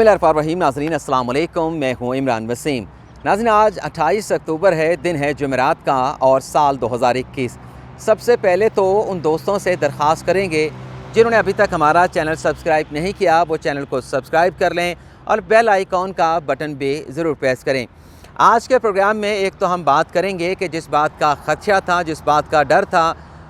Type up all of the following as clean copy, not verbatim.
बिस्मिल्लाहिर्रहमानिर्रहीम। नाज़रीन अस्सलाम वालेकुम, मैं हूँ इमरान वसीम। नाज़रीन आज 28 अक्टूबर है, दिन है जुमेरात का और साल 2021। सबसे पहले तो उन दोस्तों से दरख्वास्त करेंगे जिन्होंने अभी तक हमारा चैनल सब्सक्राइब नहीं किया वो चैनल को सब्सक्राइब कर लें और बेल आइकॉन का बटन भी ज़रूर प्रेस करें। आज के प्रोग्राम में एक तो हम बात करेंगे कि जिस बात का ख़दशा था, जिस बात का डर था,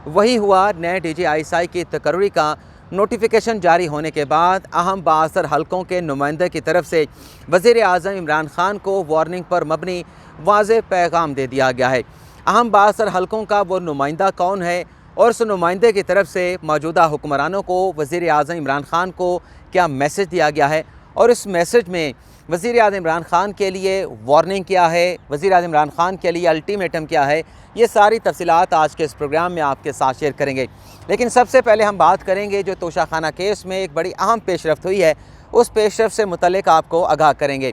वही हुआ। नए डीजी ISI की तकर्री का नोटिफिकेशन जारी होने के बाद अहम बाअसर हलकों के नुमाइंदे की तरफ से वज़ीर आज़म इमरान खान को वार्निंग पर मबनी वाज़ेह पैगाम दे दिया गया है। अहम बाअसर हलकों का वो नुमाइंदा कौन है और उस नुमाइंदे की तरफ से मौजूदा हुक्मरानों को वज़ीर आज़म इमरान खान को क्या मैसेज दिया गया है और इस मैसेज में वज़ीर आज़म इमरान खान के लिए वार्निंग क्या है, वज़ीर आज़म इमरान खान के लिए अल्टि मेटम क्या है, ये सारी तफसीलात आज के इस प्रोग्राम में आपके साथ शेयर करेंगे। लेकिन सबसे पहले हम बात करेंगे जो तोशाखाना केस में एक बड़ी अहम पेशरफ्त हुई है, उस पेशरफ्त से मुतल्लिक आपको आगाह करेंगे।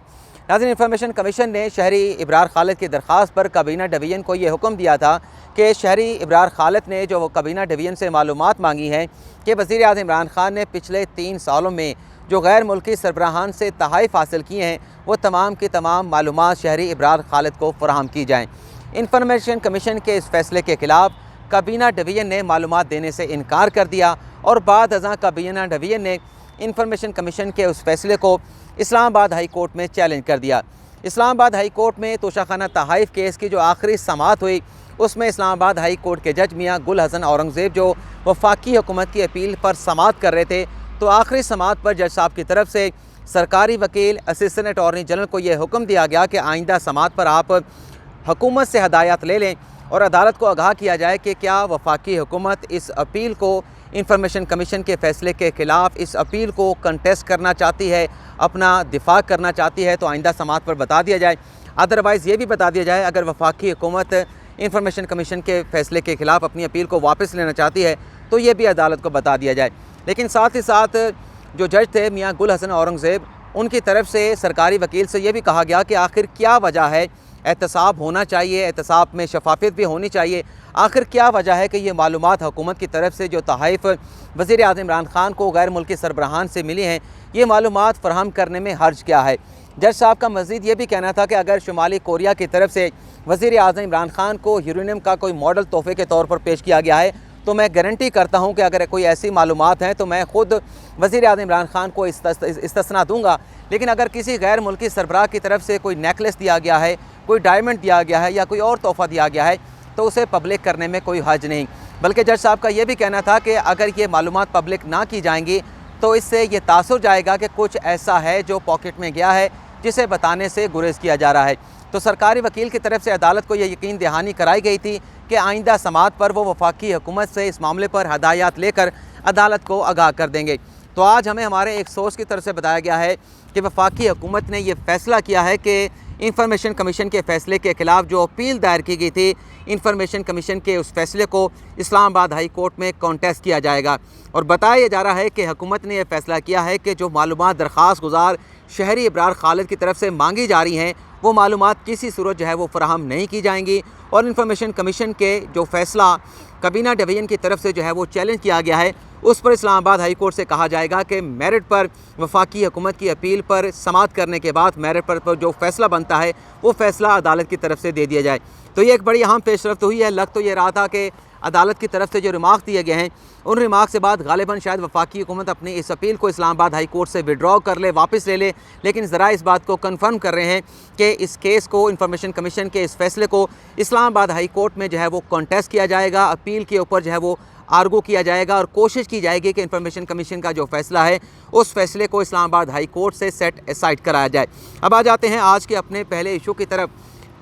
नाज़रीन, इंफॉर्मेशन कमीशन ने शहरी इब्रार खालिद की दरख्वास्त पर काबीना डिवीज़न को ये हुक्म दिया था कि शहरी इब्रार खालिद ने जो काबीना डिवीज़न से मालूमात मांगी हैं कि वज़ीर आज़म इमरान खान ने पिछले 3 सालों में जो गैर मुल्की सरबराहान से तहाइफ हासिल किए हैं वो तमाम की तमाम मालूमात शहरी इब्रार खालिद को फराहम की जाएँ। इंफॉर्मेशन कमीशन के इस फैसले के ख़िलाफ़ काबीना डिवीज़न ने मालूमात देने से इनकार कर दिया और बाद अज़ां काबीना डिवीज़न ने इंफॉर्मेशन कमीशन के उस फैसले को इस्लामाबाद हाई कोर्ट में चैलेंज कर दिया। इस्लामाबाद हाई कोर्ट में तोशाखाना तहाइफ केस की जो आखिरी समाअत हुई उसमें इस्लामाबाद हाई कोर्ट के जज मियाँ गुल हसन औरंगज़ेब जो वफाकी हुकूमत की अपील पर समाअत कर रहे थे, तो आखिरी समाअत पर जज साहब की तरफ से सरकारी वकील असिस्टेंट अटॉर्नी जनरल को यह हुक्म दिया गया कि आइंदा समाअत पर आप हुकूमत से हदायत ले लें और अदालत को आगाह किया जाए कि क्या वफाकी हुकूमत इस अपील को इंफॉर्मेशन कमीशन के फ़ैसले के ख़िलाफ़ इस अपील को कंटेस्ट करना चाहती है, अपना दिफा करना चाहती है, तो आइंदा समाअत पर बता दिया जाए। अदरवाइज़ ये भी बता दिया जाए अगर वफाकी हुकूमत इंफॉर्मेशन कमीशन के फ़ैसले के ख़िलाफ़ अपनी अपील को वापस लेना चाहती है तो ये भी अदालत को बता दिया जाए। लेकिन साथ ही साथ जो जज थे मियाँ गुल हसन औरंगज़ेब, उनकी तरफ से सरकारी वकील से ये भी कहा गया कि आखिर क्या वजह है, एहतसाब होना चाहिए, एहतसाब में शफाफियत भी होनी चाहिए, आखिर क्या वजह है कि ये मालूमात हुकूमत की तरफ से जो तहाइफ वज़ीर आज़म इमरान खान को गैर मुल्की सरबराहान से मिली हैं, ये मालूमात फ़राहम करने में हर्ज क्या है। जज साहब का मज़ीद ये भी कहना था कि अगर शुमाली कोरिया की तरफ से वज़ीर आज़म इमरान खान को यूरेनियम का कोई मॉडल तोहफ़े के तौर पर पेश किया गया है तो मैं गारंटी करता हूं कि अगर कोई ऐसी मालूमात हैं तो मैं ख़ुद वज़ीर आज़म इमरान खान को इस्तिस्ना दूंगा। लेकिन अगर किसी गैर मुल्की सरबराह की तरफ से कोई नेकलेस दिया गया है, कोई डायमंड दिया गया है या कोई और तोहफ़ा दिया गया है तो उसे पब्लिक करने में कोई हर्ज नहीं। बल्कि जज साहब का ये भी कहना था कि अगर ये मालूमात पब्लिक ना की जाएंगी तो इससे ये तासुर जाएगा कि कुछ ऐसा है जो पॉकेट में गया है जिसे बताने से गुरेज किया जा रहा है। तो सरकारी वकील की तरफ से अदालत को यह यकीन दहानी कराई गई थी कि आइंदा समाअत पर वो वफाकी हुकूमत से इस मामले पर हदायत लेकर अदालत को आगाह कर देंगे। तो आज हमें हमारे एक सोर्स की तरफ से बताया गया है कि वफाकी हुकूमत ने यह फ़ैसला किया है कि इंफॉर्मेशन कमीशन के फ़ैसले के ख़िलाफ़ जो अपील दायर की गई थी, इंफॉर्मेशन कमीशन के उस फैसले को इस्लामाबाद हाई कोर्ट में कॉन्टेस्ट किया जाएगा। और बताया जा रहा है कि हुकूमत ने यह फ़ैसला किया है कि जो मालूमात दरख्वास्त गुजार शहरी इब्रार खालिद की तरफ से मांगी जा रही हैं वो मालूमात किसी सूरत जो है वो फराहम नहीं की जाएंगी और इंफॉर्मेशन कमीशन के जो फ़ैसला काबीना डिवीज़न की तरफ से जो है वो चैलेंज किया गया है उस पर इस्लामाबाद हाई कोर्ट से कहा जाएगा कि मेरिट पर वफाकी हुकूमत की अपील पर समाअत करने के बाद मेरिट पर जो फ़ैसला बनता है वो फ़ैसला अदालत की तरफ से दे दिया जाए। तो ये एक बड़ी अहम पेशरफ्त हुई है। लग तो ये रहा था कि अदालत की तरफ से जो रिमार्क दिए गए हैं उन रिमार्क से बाद गालिबन शायद वफाकी हुकूमत अपनी इस अपील को इस्लामाबाद हाई कोर्ट से विड्रॉ कर ले, वापस ले ले। लेकिन ज़रा इस बात को कन्फर्म कर रहे हैं कि इस केस को इंफॉर्मेशन कमीशन के इस फैसले को इस्लामाबाद हाई कोर्ट में जो है वो कॉन्टेस्ट किया जाएगा, अपील के ऊपर जो है वो आर्गू किया जाएगा और कोशिश की जाएगी कि इंफॉर्मेशन कमीशन का जो फ़ैसला है उस फैसले को इस्लामाबाद हाई कोर्ट से सेट असाइड कराया जाए। अब आ जाते हैं आज के अपने पहले इशू की तरफ।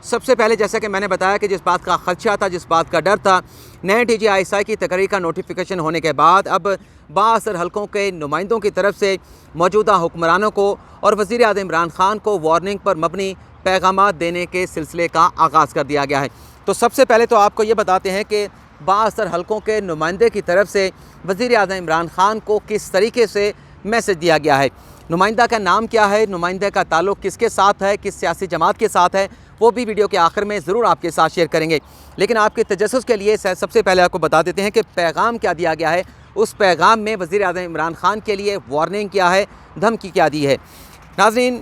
सबसे पहले जैसा कि मैंने बताया कि जिस बात का ख़दशा था, जिस बात का डर था, नए डीजी ISI की तकर्री का नोटिफिकेशन होने के बाद अब बाअसर हलकों के नुमाइंदों की तरफ से मौजूदा हुक्मरानों को और वज़ीर आज़म इमरान खान को वार्निंग पर मबनी पैगाम देने के सिलसिले का आगाज़ कर दिया गया है। तो सबसे पहले तो आपको ये बताते हैं कि बाअसर हलकों के नुमाइंदे की तरफ से वज़ीर आज़म इमरान खान को किस तरीके से मैसेज दिया गया है, नुमाइंदा का नाम क्या है, नुमाइंदे का ताल्लुक़ किसके साथ है, किस सियासी जमात के साथ है, वो भी वीडियो के आखिर में ज़रूर आपके साथ शेयर करेंगे। लेकिन आपके तजस्सुस के लिए सबसे पहले आपको बता देते हैं कि पैगाम क्या दिया गया है। उस पैगाम में वज़ीर आज़म इमरान खान के लिए वार्निंग क्या है, धमकी क्या दी है। नाज़रीन,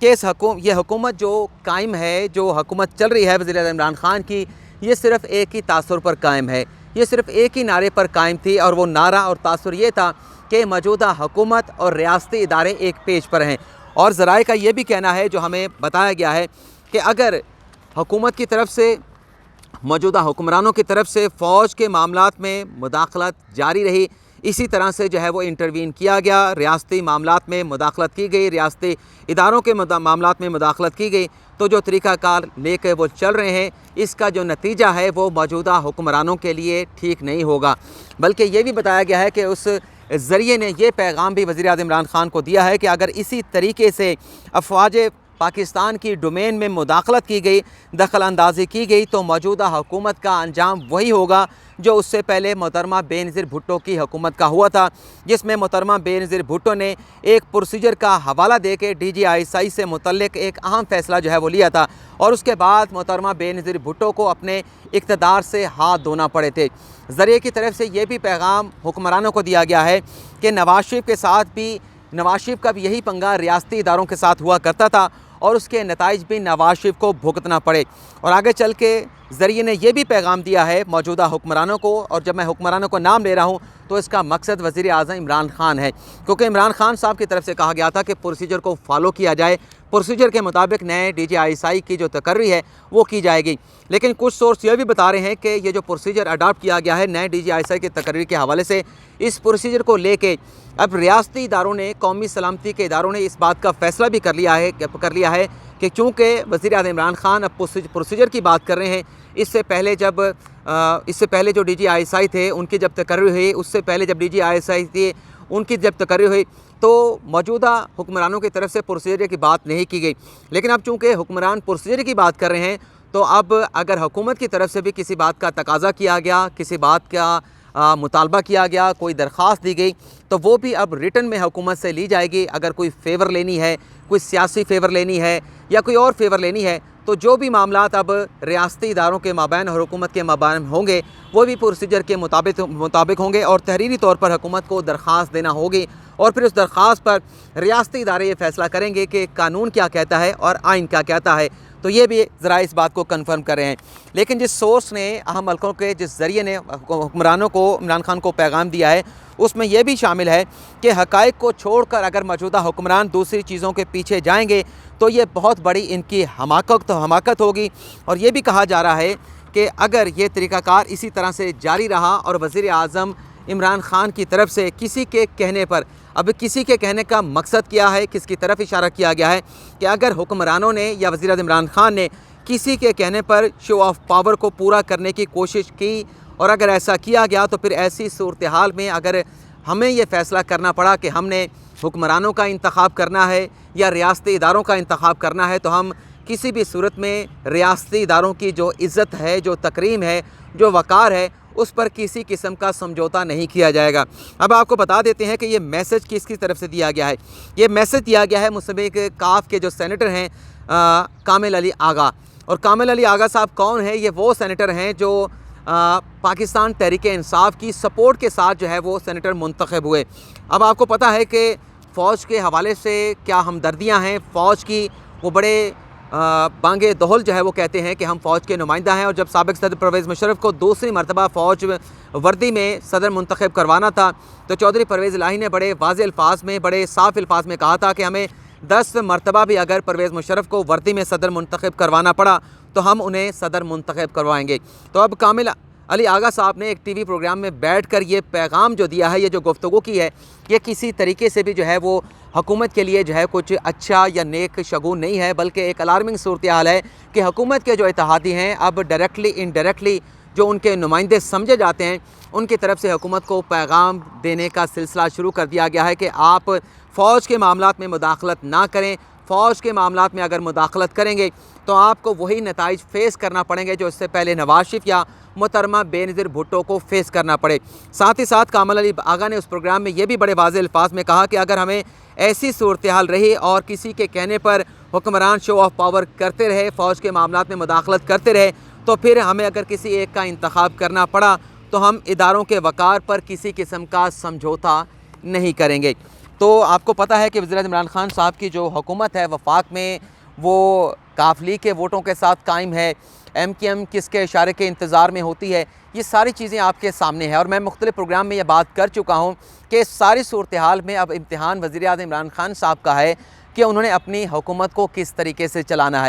कि ये हुकूमत जो कायम है, जो हुकूमत चल रही है वज़ीर-ए-आज़म इमरान खान की, ये सिर्फ़ एक ही तासुर पर कायम है, ये सिर्फ़ एक ही नारे पर कायम थी और वो नारा और तासुर ये था कि मौजूदा हुकूमत और रियासती इदारे एक पेज पर हैं। और ज़राए का ये भी कहना है, जो हमें बताया गया है, कि अगर हुकूमत की तरफ से, मौजूदा हुक्मरानों की तरफ से फ़ौज के मामलात में मुदाखलत जारी रही, इसी तरह से जो है वो इंटरवीन किया गया, रियासती मामलात में मुदाखलत की गई, रियासती इदारों के मामलात में मुदाखलत की गई, तो जो तरीक़ाकार लेकर वो चल रहे हैं, इसका जो नतीजा है वो मौजूदा हुक्मरानों के लिए ठीक नहीं होगा। बल्कि ये भी बताया गया है कि उस ज़रिए ने ये पैगाम भी वज़ीर-ए-आज़म इमरान खान को दिया है कि अगर इसी तरीके से अफ़वाज पाकिस्तान की डोमेन में मुदाखलत की गई, दखल अंदाज़ी की गई, तो मौजूदा हुकूमत का अंजाम वही होगा जो उससे पहले मोहतरमा बेनज़ीर भुट्टो की हुकूमत का हुआ था, जिसमें मोहतरमा बेनज़ीर भुट्टो ने एक प्रोसीजर का हवाला दे के DG ISI से मुतल्लिक़ एक अहम फ़ैसला जो है वो लिया था, और उसके बाद मोहतरमा बेनज़ीर भुट्टो को अपने इक़्तिदार से हाथ धोना पड़े थे। ज़रिए की तरफ से ये भी पैगाम हुक्मरानों को दिया गया है कि नवाज़ शरीफ के साथ भी, नवाज़ शरीफ का भी यही पंगा रियासती इदारों के साथ हुआ करता था और उसके नताइज भी नवाज़ शरीफ को भुगतना पड़े। और आगे चल के ज़रिए ने यह भी पैगाम दिया है मौजूदा हुक्मरानों को, और जब मैं हुक्मरानों को नाम ले रहा हूँ तो इसका मकसद वज़ीर-ए-आज़म इमरान खान है, क्योंकि इमरान खान साहब की तरफ से कहा गया था कि प्रोसीजर को फॉलो किया जाए, प्रोसीजर के मुताबिक नए DG ISI की जो तकर्री है वो की जाएगी। लेकिन कुछ सोर्स ये भी बता रहे हैं कि ये जो प्रोसीजर अडॉप्ट किया गया है नए DG ISI की तकर्री के हवाले से, इस प्रोसीजर को लेके अब रियासती इदारों ने, कौमी सलामती के इदारों ने इस बात का फ़ैसला भी कर लिया है कि चूँकि वज़ीर-ए-आज़म इमरान खान अब प्रोसीजर की बात कर रहे हैं, इससे पहले जो DG ISI थे उनकी जब तकर्री हुई, उससे पहले जब DG ISI थे उनकी जब तकर्री हुई, तो मौजूदा हुक्मरानों की तरफ से प्रोसीजर की बात नहीं की गई। लेकिन अब चूँकि हुक्मरान प्रोसीजर की बात कर रहे हैं, तो अब अगर हुकूमत की तरफ से भी किसी बात का तकाज़ा किया गया, किसी बात का मुतालबा किया गया, कोई दरख्वास्त दी गई, तो वो भी अब रिटन में हुकूमत से ली जाएगी। अगर कोई फ़ेवर लेनी है, कोई सियासी फ़ेवर लेनी है या कोई और फ़ेवर लेनी है, तो जो भी मामलात अब रियासती इदारों के माबैन और हुकूमत के माबैन होंगे वो भी प्रोसीजर के मुताबिक होंगे, और तहरीरी तौर पर हुकूमत को दरख्वास्त देना होगी, और फिर उस दरख्वास्त पर रियासती इदारे ये फ़ैसला करेंगे कि कानून क्या कहता है और आइन क्या कहता है। तो ये भी ज़रा इस बात को कन्फर्म कर रहे हैं। लेकिन जिस सोर्स ने, अहम हल्कों के जिस ज़रिए ने हुक्मरानों को, इमरान खान को पैगाम दिया है, उसमें यह भी शामिल है कि हक़ाइक़ को छोड़कर अगर मौजूदा हुक्मरान दूसरी चीज़ों के पीछे जाएंगे तो ये बहुत बड़ी इनकी हमाकत होगी। और ये भी कहा जा रहा है कि अगर ये तरीक़ाकार इसी तरह से जारी रहा और वज़ीर-ए-आज़म इमरान खान की तरफ से किसी के कहने पर, अब किसी के कहने का मकसद क्या है, किसकी तरफ इशारा किया गया है कि अगर हुक्मरानों ने या वज़ीर-ए-आज़म इमरान खान ने किसी के कहने पर शो ऑफ पावर को पूरा करने की कोशिश की, और अगर ऐसा किया गया तो फिर ऐसी सूरत हाल में अगर हमें ये फ़ैसला करना पड़ा कि हमने हुक्मरानों का इंतखाब करना है या रियासती इदारों का इंतखाब करना है, तो हम किसी भी सूरत में रियासती इदारों की जो इज़्ज़त है, जो तकरीम है, जो वक़ार है, उस पर किसी किस्म का समझौता नहीं किया जाएगा। अब आपको बता देते हैं कि ये मैसेज किसकी तरफ से दिया गया है। ये मैसेज दिया गया है मुस्लिम काफ के जो सेनेटर हैं कामिल अली आगा। और कामिल अली आगा साहब कौन है? ये वो सेनेटर हैं जो पाकिस्तान तहरीक इंसाफ की सपोर्ट के साथ जो है वो सेनेटर मुंतखब हुए। अब आपको पता है कि फ़ौज के हवाले से क्या हमदर्दियाँ हैं, फ़ौज की वो बड़े बांगे दोहल जो है वो कहते हैं कि हम फ़ौज के नुमाइंदा हैं। और जब साबिक़ सदर परवेज़ मुशर्रफ को दूसरी मरतबा फ़ौज वर्दी में सदर मुंतखब करवाना था, तो चौधरी परवेज़ इलाही ने बड़े वाज़ेह अल्फाज में, बड़े साफ़ अल्फाज में कहा था कि हमें 10 मरतबा भी अगर परवेज़ मुशर्रफ को वर्दी में सदर मुंतखब करवाना पड़ा तो हम उन्हें सदर मुंतखब करवाएंगे। तो अब कामिल अली आगा साहब ने एक TV प्रोग्राम में बैठकर ये पैगाम जो दिया है, ये जो गुफ्तगू की है, ये किसी तरीके से भी जो है वो हुकूमत के लिए जो है कुछ अच्छा या नेक शगुन नहीं है, बल्कि एक अलार्मिंग सूरत हाल है कि हुकूमत के जो इत्तेहादी हैं अब डायरेक्टली इनडायरेक्टली जो उनके नुमाइंदे समझे जाते हैं, उनकी तरफ से हुकूमत को पैगाम देने का सिलसिला शुरू कर दिया गया है कि आप फ़ौज के मामलात में मुदाखलत ना करें। फ़ौज के मामलात में अगर मुदाखलत करेंगे तो आपको वही नताइज फ़ेस करना पड़ेंगे जो इससे पहले नवाज़ शरीफ या मोहतरमा बेनज़ीर भुट्टो को फ़ेस करना पड़े। साथ ही साथ कामिल अली आगा ने उस प्रोग्राम में ये भी बड़े वाज़ेह अल्फाज में कहा कि अगर हमें ऐसी सूरत हाल रही और किसी के कहने पर हुक्मरान शो ऑफ पावर करते रहे, फ़ौज के मामलात में मुदाखलत करते रहे, तो फिर हमें अगर किसी एक का इंतखाब करना पड़ा तो हम इदारों के वक़ार पर किसी किस्म का समझौता नहीं करेंगे। तो आपको पता है कि वज़ीर-ए-आज़म इमरान खान साहब की जो हुकूमत है वफाक में वो काफ लीग के वोटों के साथ कायम है, MQM किसके इशारे के इंतज़ार में होती है, ये सारी चीज़ें आपके सामने हैं। और मैं मुख्तलिफ प्रोग्राम में ये बात कर चुका हूँ कि सारी सूरत हाल में अब इम्तिहान वज़ीर-ए-आज़म इमरान खान साहब का है कि उन्होंने अपनी हुकूमत को किस तरीके से चलाना है।